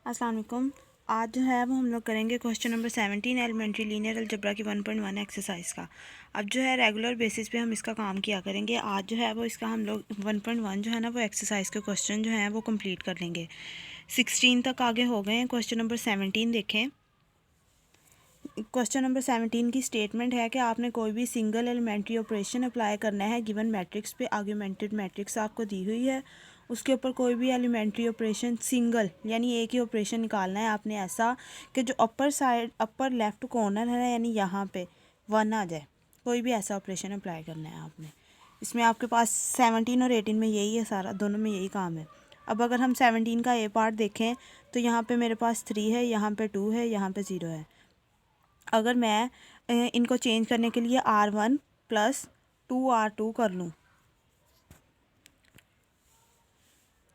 अस्सलाम वालेकुम। आज जो है वो हम लोग करेंगे question number 17 elementary linear algebra की 1.1 एक्सरसाइज का। अब जो है रेगुलर बेसिस पे हम इसका काम किया करेंगे। आज जो है वो इसका हम लोग 1.1 जो है ना वो एक्सरसाइज के क्वेश्चन जो हैं वो कंप्लीट कर लेंगे। 16 तक आगे हो गए हैं। क्वेश्चन नंबर 17 देखें। क्वेश्चन नंबर 17 की स्टेटमेंट है कि आपने कोई भी सिंगल एलिमेंट्री ऑपरेशन अप्लाई करना है गिवन मैट्रिक्स पे। आर्गुमेंटेड मैट्रिक्स आपको दी हुई है, उसके ऊपर कोई भी एलिमेंट्री ऑपरेशन सिंगल यानी एक ही ऑपरेशन निकालना है आपने, ऐसा कि जो upper side upper left corner है यानी यहाँ पे 1 आ जाए। कोई भी ऐसा ऑपरेशन अप्लाई करना है आपने। इसमें आपके पास 17 और 18 में यही है, सारा दोनों में यही काम है। अब अगर हम 17 का ए पार्ट देखें तो यहाँ पे मेरे पास 3 है, यहाँ पे 2 है, यहाँ पे 0 है। अगर मैं इनको चेंज करने के लिए R1 प्लस 2R2 कर लूँ,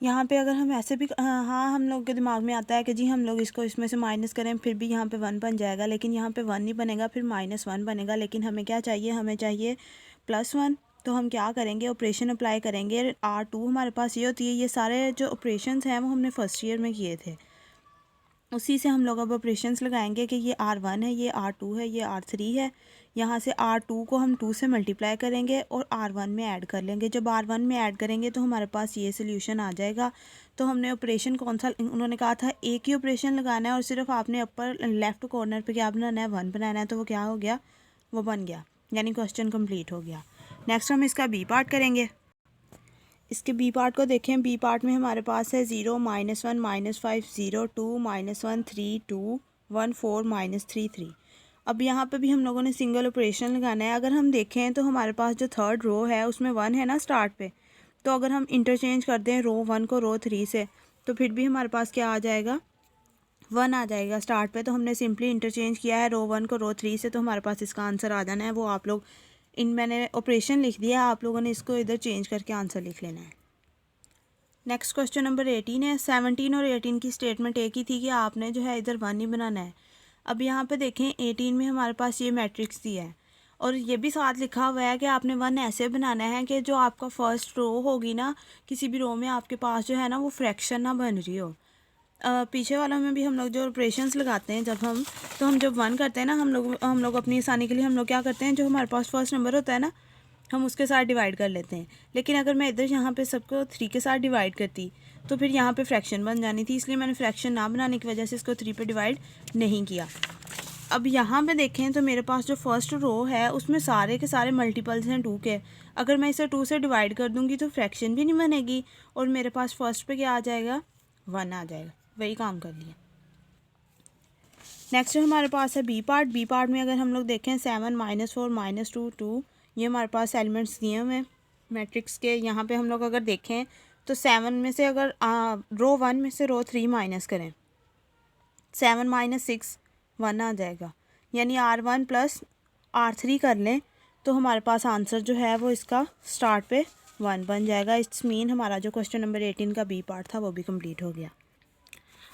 यहाँ पे अगर हम ऐसे भी हाँ हम लोग के दिमाग में आता है कि जी हम लोग इसको इसमें से माइनस करें फिर भी यहाँ पे 1 बन जाएगा, लेकिन यहाँ पे 1 नहीं बनेगा, फिर -1 बनेगा। लेकिन हमें क्या चाहिए, हमें चाहिए +1। तो हम क्या करेंगे, ऑपरेशन अप्लाई करेंगे। R2 हमारे पास ये होती है, ये सारे जो ऑपरेशंस हैं वो हमने फर्स्ट ईयर में किए थे, उसी से हम लोग अब ऑपरेशंस लगाएंगे कि ये R1 है, ये R2 है, ये R3 है। यहाँ से R2 को हम 2 से मल्टीप्लाई करेंगे और R1 में ऐड कर लेंगे। जब R1 में ऐड करेंगे तो हमारे पास ये सोल्यूशन आ जाएगा। तो हमने ऑपरेशन कौन सा, उन्होंने कहा था एक ही ऑपरेशन लगाना है और सिर्फ आपने अपर लेफ़्ट कॉर्नर पे क्या बनाना है, 1 बनाना है। तो वो क्या हो गया, वो बन गया, यानी क्वेश्चन कम्प्लीट हो गया। नेक्स्ट हम इसका बी पार्ट करेंगे। इसके बी पार्ट को देखें। बी पार्ट में हमारे पास है 0 -1 -5 0 2 -1 3 2 1 4 -3 3। अब यहाँ पे भी हम लोगों ने सिंगल ऑपरेशन लगाना है। अगर हम देखें तो हमारे पास जो थर्ड रो है उसमें 1 है ना स्टार्ट पे, तो अगर हम इंटरचेंज कर दें रो 1 को रो 3 से तो फिर भी हमारे पास क्या आ जाएगा, 1 आ जाएगा स्टार्ट पे। तो हमने सिंपली इंटरचेंज किया है रो 1 को रो 3 से, तो हमारे पास इसका आंसर आ जाना है। वो आप लोग मैंने ऑपरेशन लिख दिया, आप लोगों ने इसको इधर चेंज करके आंसर लिख लेना है। नेक्स्ट क्वेश्चन नंबर 18 है। 17 और 18 की स्टेटमेंट एक ही थी कि आपने जो है इधर 1 ही बनाना है। अब यहाँ पे देखें 18 में हमारे पास ये मैट्रिक्स दिया है और ये भी साथ लिखा हुआ है कि आपने 1 ऐसे बनाना है कि जो आपका फर्स्ट रो होगी ना, किसी भी रो में आपके पास जो है ना वो फ्रैक्शन ना बन रही हो। पीछे वालों में भी हम लोग जो ऑपरेशंस लगाते हैं तो हम जब 1 करते हैं ना, हम लोग अपनी आसानी के लिए हम लोग क्या करते हैं, जो हमारे पास फर्स्ट नंबर होता है ना हम उसके साथ डिवाइड कर लेते हैं। लेकिन अगर मैं इधर यहाँ पे सबको 3 के साथ डिवाइड करती तो फिर यहाँ पे फ्रैक्शन बन जानी थी, इसलिए मैंने फ्रैक्शन ना बनाने की वजह से इसको 3 पे डिवाइड नहीं किया। अब यहाँ पे देखें तो मेरे पास जो फर्स्ट रो है उसमें सारे के सारे मल्टीपल्स हैं 2 के। अगर मैं इसे 2 से डिवाइड कर दूँगी तो फ्रैक्शन भी नहीं बनेगी और मेरे पास फर्स्ट पे क्या आ जाएगा, 1 आ जाएगा। वही काम कर लिया। नेक्स्ट हमारे पास है बी पार्ट। बी पार्ट में अगर हम लोग देखें 7 -4 -2 2, ये हमारे पास एलिमेंट्स दिए हुए हैं मैट्रिक्स के। यहाँ पे हम लोग अगर देखें तो 7 में से अगर रो 1 में से रो 3 माइनस करें, 7 - 6 1 आ जाएगा, यानी R1 प्लस R3 कर लें तो हमारे पास आंसर जो है वो इसका स्टार्ट पे 1 बन जाएगा। इट्स मीन हमारा जो क्वेश्चन नंबर 18 का बी पार्ट था वो भी कंप्लीट हो गया।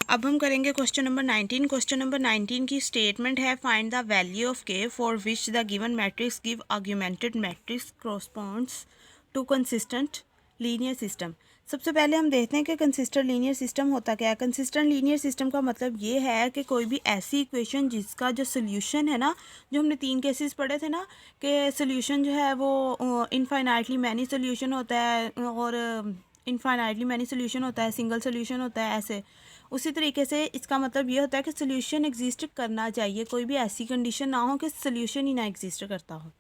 अब हम करेंगे क्वेश्चन नंबर 19। क्वेश्चन नंबर 19 की स्टेटमेंट है find the value of k for which the given matrix give augmented matrix corresponds to consistent linear system. सबसे पहले हम देखते हैं कि कंसिस्टेंट लीनियर सिस्टम होता क्या है। कंसिस्टेंट लीनियर सिस्टम का मतलब ये है कि कोई भी ऐसी इक्वेशन जिसका जो सोल्यूशन है ना, जो हमने 3 केसेस पढ़े थे ना कि सोल्यूशन जो है वो इनफाइनाइटली मैनी सोल्यूशन होता है और इनफाइनाइटली मैनी सोल्यूशन होता है, सिंगल सोल्यूशन होता है, ऐसे उसी तरीके से इसका मतलब ये होता है कि सोल्यूशन एग्जिस्ट करना चाहिए। कोई भी ऐसी कंडीशन ना हो कि सोल्यूशन ही ना एग्जिस्ट करता हो,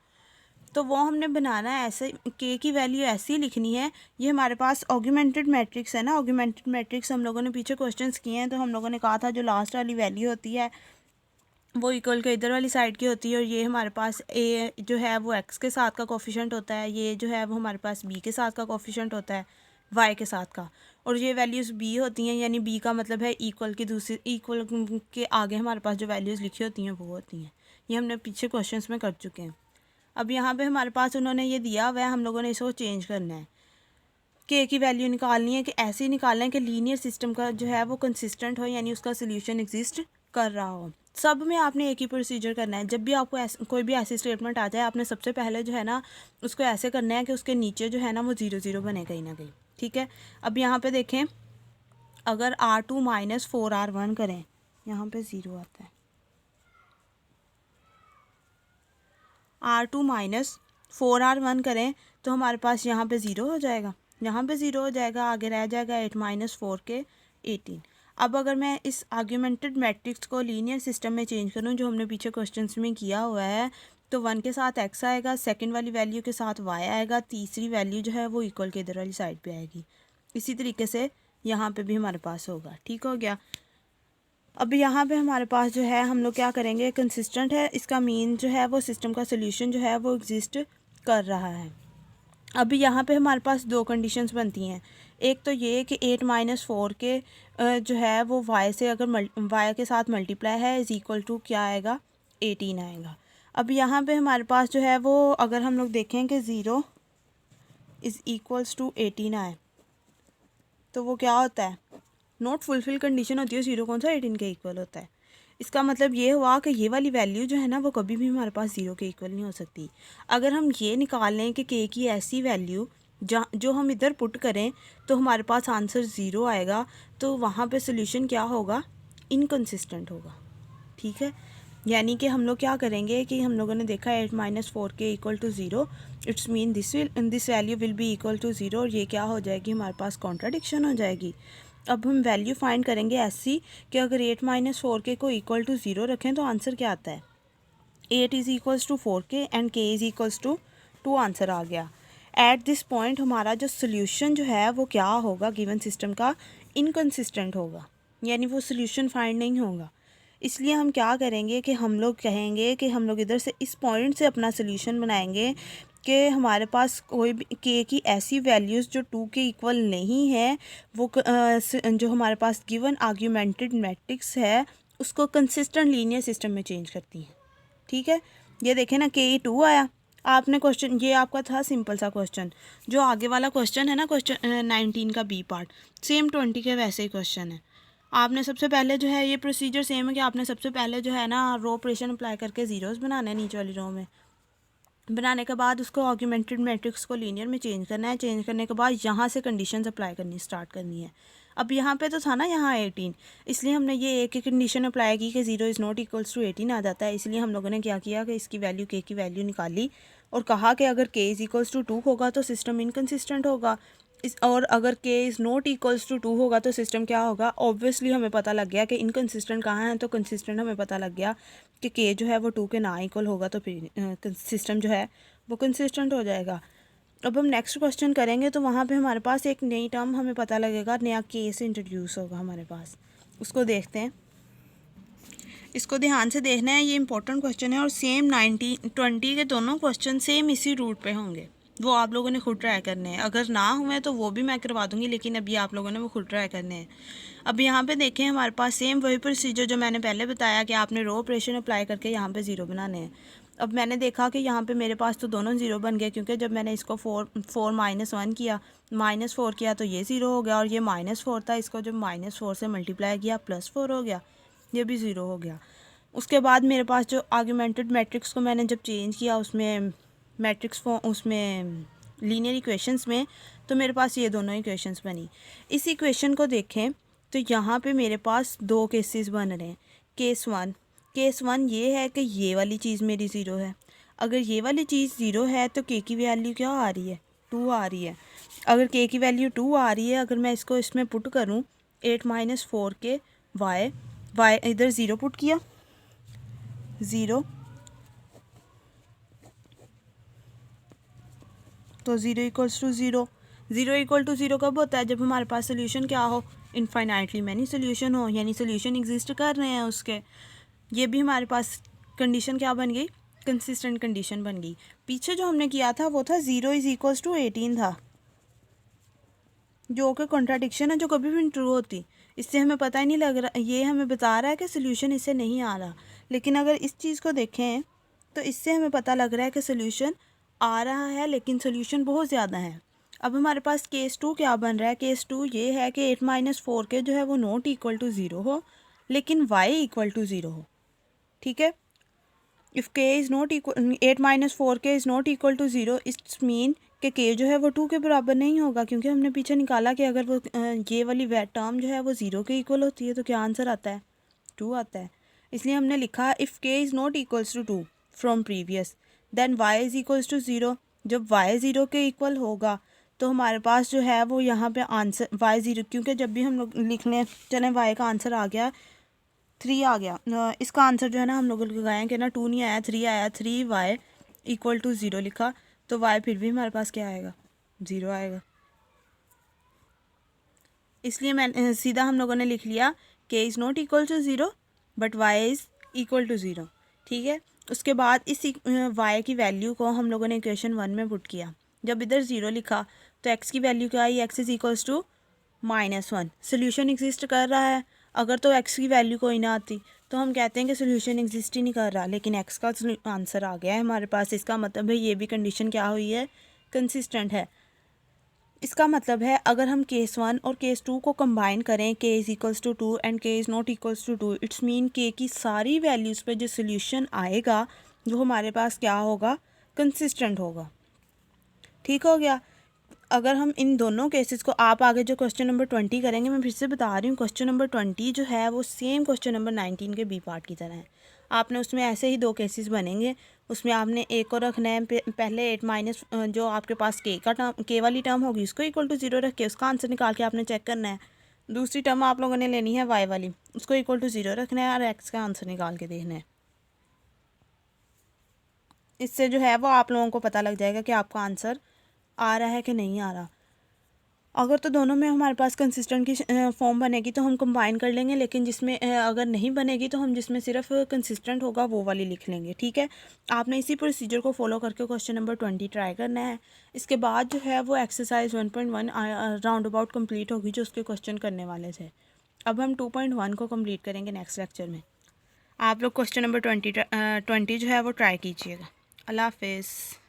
तो वो हमने बनाना है ऐसे। के की वैल्यू ऐसी लिखनी है। ये हमारे पास ऑगमेंटेड मैट्रिक्स है ना, ऑगमेंटेड मैट्रिक्स हम लोगों ने पीछे क्वेश्चंस किए हैं, तो हम लोगों ने कहा था जो लास्ट वाली वैल्यू होती है वो इक्वल के इधर वाली साइड की होती है और ये हमारे पास ए जो है वो एक्स के साथ का कोफिशेंट होता है, ये जो है वो हमारे पास बी के साथ का कोफिशेंट होता है, वाई के साथ का, और ये वैल्यूज़ बी होती हैं, यानी बी का मतलब है इक्वल की दूसरी इक्वल के आगे हमारे पास जो वैल्यूज़ लिखी होती हैं वो होती हैं। ये हमने पीछे क्वेश्चंस में कर चुके हैं। अब यहाँ पे हमारे पास उन्होंने ये दिया हुआ है, हम लोगों ने इसको चेंज करना है। के की वैल्यू निकालनी है कि ऐसे ही निकालना है कि लीनियर सिस्टम का जो है वो कंसिस्टेंट हो, यानी उसका सोल्यूशन एग्जिस्ट कर रहा हो। सब में आपने एक ही प्रोसीजर करना है। जब भी आपको कोई भी ऐसी स्टेटमेंट आ जाए, आपने सबसे पहले जो है ना उसको ऐसे करना है कि उसके नीचे जो है ना वो 0 0 बने कहीं ना कहीं। ठीक है। अब यहाँ पे देखें अगर R2 माइनस 4R1 करें, यहाँ पे 0 आता है, R2 माइनस 4R1 करें तो हमारे पास यहाँ पे 0 हो जाएगा, यहाँ पे 0 हो जाएगा, आगे रह जाएगा 8 माइनस 4 के 18। अब अगर मैं इस आर्ग्यूमेंटेड मैट्रिक्स को लीनियर सिस्टम में चेंज करूँ जो हमने पीछे क्वेश्चंस में किया हुआ है, तो 1 के साथ x आएगा, सेकंड वाली वैल्यू के साथ y आएगा, तीसरी वैल्यू जो है वो इक्वल के इधर वाली साइड पे आएगी। इसी तरीके से यहाँ पे भी हमारे पास होगा। ठीक हो गया। अब यहाँ पे हमारे पास जो है हम लोग क्या करेंगे, कंसिस्टेंट है, इसका मीन जो है वो सिस्टम का सोल्यूशन जो है वो एग्जिस्ट कर रहा है। अभी यहाँ पे हमारे पास दो कंडीशंस बनती हैं। एक तो ये कि 8 माइनस 4 के जो है वो y से अगर y के साथ मल्टीप्लाई है इज़ इक्वल टू क्या आएगा, 18 आएगा। अब यहाँ पे हमारे पास जो है वो अगर हम लोग देखें कि 0 इज़ इक्वल्स टू 18 आए तो वो क्या होता है, नॉट फुलफिल कंडीशन होती है, 0 कौन सा 18 के इक्वल होता है। इसका मतलब ये हुआ कि ये वाली वैल्यू जो है ना वो कभी भी हमारे पास 0 के इक्वल नहीं हो सकती। अगर हम ये निकाल लें कि k की ऐसी वैल्यू जो हम इधर पुट करें तो हमारे पास आंसर 0 आएगा, तो वहाँ पे सोल्यूशन क्या होगा, इनकंसिस्टेंट होगा। ठीक है, यानी कि हम लोग क्या करेंगे कि हम लोगों ने देखा 8 minus 4 k equal to 0, it's mean this value will be equal to 0, और ये क्या हो जाएगी, हमारे पास कॉन्ट्राडिक्शन हो जाएगी। अब हम वैल्यू फाइंड करेंगे ऐसी कि अगर 8 माइनस 4 के को इक्वल टू 0 रखें तो आंसर क्या आता है, 8 इज़ इक्वल्स टू 4 के and k is equals to 2 answer आ गया। एट दिस पॉइंट हमारा जो सोल्यूशन जो है वो क्या होगा, गिवन सिस्टम का इनकंसिस्टेंट होगा, यानी वो सोल्यूशन फाइंड नहीं होगा। इसलिए हम क्या करेंगे कि हम लोग कहेंगे कि हम लोग इधर से इस पॉइंट से अपना सोल्यूशन बनाएंगे कि हमारे पास कोई भी k की ऐसी वैल्यूज़ जो 2 के इक्वल नहीं है, वो जो हमारे पास गिवन आर्ग्यूमेंटेड मैट्रिक्स है उसको कंसिस्टेंट लीनियर सिस्टम में चेंज करती हैं। ठीक है, ये देखें ना, k 2 आया, आपने क्वेश्चन, ये आपका था सिंपल सा क्वेश्चन। जो आगे वाला क्वेश्चन है ना, क्वेश्चन 19 का बी पार्ट, सेम 20 के वैसे ही क्वेश्चन है। आपने सबसे पहले जो है, ये प्रोसीजर सेम है कि आपने सबसे पहले जो है ना रो ऑपरेशन अप्लाई करके ज़ीरोज़ बनाना है नीचे वाली रो में, बनाने के बाद उसको आर्ग्यूमेंटेड मैट्रिक्स को लीनियर में चेंज करना है, चेंज करने के बाद यहाँ से कंडीशंस अप्लाई करनी स्टार्ट करनी है। अब यहाँ पे तो था ना यहाँ 18, इसलिए हमने ये एक ही कंडीशन अप्लाई की कि 0 इज़ नॉट इक्वल्स टू 18 आ जाता है। इसलिए हम लोगों ने क्या किया कि इसकी वैल्यू k की वैल्यू निकाली और कहा कि अगर k इज़ इक्वल्स टू 2 होगा तो सिस्टम इनकन्सिस्टेंट होगा, और अगर k is not equals to 2 होगा तो सिस्टम क्या होगा। ऑब्वियसली हमें पता लग गया कि इनकन्सिस्टेंट कहाँ है, तो कंसिस्टेंट हमें पता लग गया कि k जो है वो 2 के ना इक्वल होगा, तो फिर सिस्टम जो है वो कंसिस्टेंट हो जाएगा। अब हम नेक्स्ट क्वेश्चन करेंगे तो वहाँ पे हमारे पास एक नई टर्म हमें पता लगेगा, नया केस इंट्रोड्यूस होगा हमारे पास, उसको देखते हैं। इसको ध्यान से देखना है, ये इंपॉर्टेंट क्वेश्चन है और सेम 20 के दोनों क्वेश्चन सेम इसी रूट पे होंगे, वो आप लोगों ने खुद ट्राई करने हैं। अगर ना हुए तो वो भी मैं करवा दूँगी, लेकिन अभी आप लोगों ने वो खुद ट्राई करने हैं। अब यहाँ पे देखें, हमारे पास सेम वही प्रोसीजर जो मैंने पहले बताया कि आपने रो ऑपरेशन अप्लाई करके यहाँ पे 0 बनाने हैं। अब मैंने देखा कि यहाँ पे मेरे पास तो दोनों 0 बन गए, क्योंकि जब मैंने इसको 4 माइनस 1 किया, -4 किया तो ये 0 हो गया, और ये -4 था, इसको जब -4 से मल्टीप्लाई किया +4 हो गया, ये भी 0 हो गया। उसके बाद मेरे पास जो आर्ग्यूमेंटेड मैट्रिक्स को मैंने जब चेंज किया उसमें मैट्रिक्स फॉर्म, उसमें लीनियर इक्वेशंस में, तो मेरे पास ये दोनों इक्वेशंस बनी। इस इक्वेशन को देखें तो यहाँ पे मेरे पास दो केसेस बन रहे हैं। केस वन ये है कि ये वाली चीज़ मेरी 0 है। अगर ये वाली चीज़ 0 है तो k की वैल्यू क्या आ रही है, 2 आ रही है। अगर k की वैल्यू 2 आ रही है, अगर मैं इसको इसमें पुट करूँ 8 माइनस 4 के y इधर 0 पुट किया, 0 तो 0 इक्वल्स टू 0। 0 इक्वल टू 0 कब होता है, जब हमारे पास सोल्यूशन क्या हो, इनफाइनाइटली मैनी सोल्यूशन हो, यानी सोल्यूशन एग्जिस्ट कर रहे हैं उसके। ये भी हमारे पास कंडीशन क्या बन गई, कंसिस्टेंट कंडीशन बन गई। पीछे जो हमने किया था वो था 0 इज़ इक्वल्स टू 18 था, जो कि कॉन्ट्राडिक्शन है, जो कभी भी ट्रू होती। इससे हमें पता ही नहीं लग रहा, ये हमें बता रहा है कि सोल्यूशन इससे नहीं आ रहा। लेकिन अगर इस चीज़ को देखें तो इससे हमें पता लग रहा है कि सोल्यूशन आ रहा है, लेकिन सोल्यूशन बहुत ज़्यादा है। अब हमारे पास केस 2 क्या बन रहा है, केस 2 ये है कि 8 माइनस 4 के जो है वो नॉट इक्वल टू 0 हो, लेकिन y इक्वल टू 0 हो। ठीक है, if k is not equal 8 minus 4 k is not equal to 0, it's mean कि के जो है वो 2 के बराबर नहीं होगा, क्योंकि हमने पीछे निकाला कि अगर वो ये वाली टर्म जो है वो 0 के इक्वल होती है तो क्या आंसर आता है, 2 आता है। इसलिए हमने लिखा if k is not equals to 2 from previous then y is equals to 0। जब वाई 0 के इक्वल होगा तो हमारे पास जो है वो यहाँ पे आंसर वाई 0, क्योंकि जब भी हम लोग लिख लें, चलें वाई का आंसर आ गया 3 आ गया, इसका आंसर जो है ना हम लोग लगाएं कि ना 2 नहीं आया 3 आया, 3 वाई इक्वल टू 0 लिखा तो वाई फिर भी हमारे पास क्या आएगा, 0 आएगा। इसलिए मैं सीधा हम लोगों ने लिख लिया k is not equal to 0 but y is equal to 0। ठीक है, उसके बाद इस वाई की वैल्यू को हम लोगों ने इक्वेशन 1 में पुट किया। जब इधर 0 लिखा तो एक्स की वैल्यू क्या आई, x is equals to -1। Solution exist कर रहा है, अगर तो एक्स की वैल्यू कोई ना आती तो हम कहते हैं कि सोल्यूशन एग्जिस्ट ही नहीं कर रहा, लेकिन एक्स का आंसर आ गया है हमारे पास। इसका मतलब है ये भी कंडीशन क्या हुई है, कंसिस्टेंट है। इसका मतलब है अगर हम केस 1 और केस 2 को कंबाइन करें, k is equals to 2 and k is not equals to 2, it's mean k की सारी वैल्यूज़ पे जो सोल्यूशन आएगा वो हमारे पास क्या होगा, कंसिस्टेंट होगा। ठीक हो गया। अगर हम इन दोनों केसेस को, आप आगे जो क्वेश्चन नंबर 20 करेंगे, मैं फिर से बता रही हूँ, क्वेश्चन नंबर 20 जो है वो सेम क्वेश्चन नंबर 19 के बी पार्ट की तरह है। आपने उसमें ऐसे ही 2 केसेस बनेंगे, उसमें आपने एक को रखना है पहले 8 माइनस जो आपके पास के का टर्म, के वाली टर्म होगी उसको इक्वल टू 0 रख के उसका आंसर निकाल के आपने चेक करना है। दूसरी टर्म आप लोगों ने लेनी है वाई वाली, उसको इक्वल टू 0 रखना है और एक्स का आंसर निकाल के देखना है। इससे जो है वो आप लोगों को पता लग जाएगा कि आपका आंसर आ रहा है कि नहीं आ रहा। अगर तो दोनों में हमारे पास कंसिस्टेंट की फॉर्म बनेगी तो हम कंबाइन कर लेंगे, लेकिन जिसमें अगर नहीं बनेगी तो हम जिसमें सिर्फ कंसिस्टेंट होगा वो वाली लिख लेंगे। ठीक है, आपने इसी प्रोसीजर को फॉलो करके क्वेश्चन नंबर 20 ट्राई करना है। इसके बाद जो है वो एक्सरसाइज 1.1 राउंड अबाउट कंप्लीट होगी जो उसके क्वेश्चन करने वाले थे। अब हम 2.1 को कंप्लीट करेंगे नेक्स्ट लेक्चर में। आप लोग क्वेश्चन नंबर 20 जो है वो ट्राई कीजिएगा। अल्लाह हाफिज़।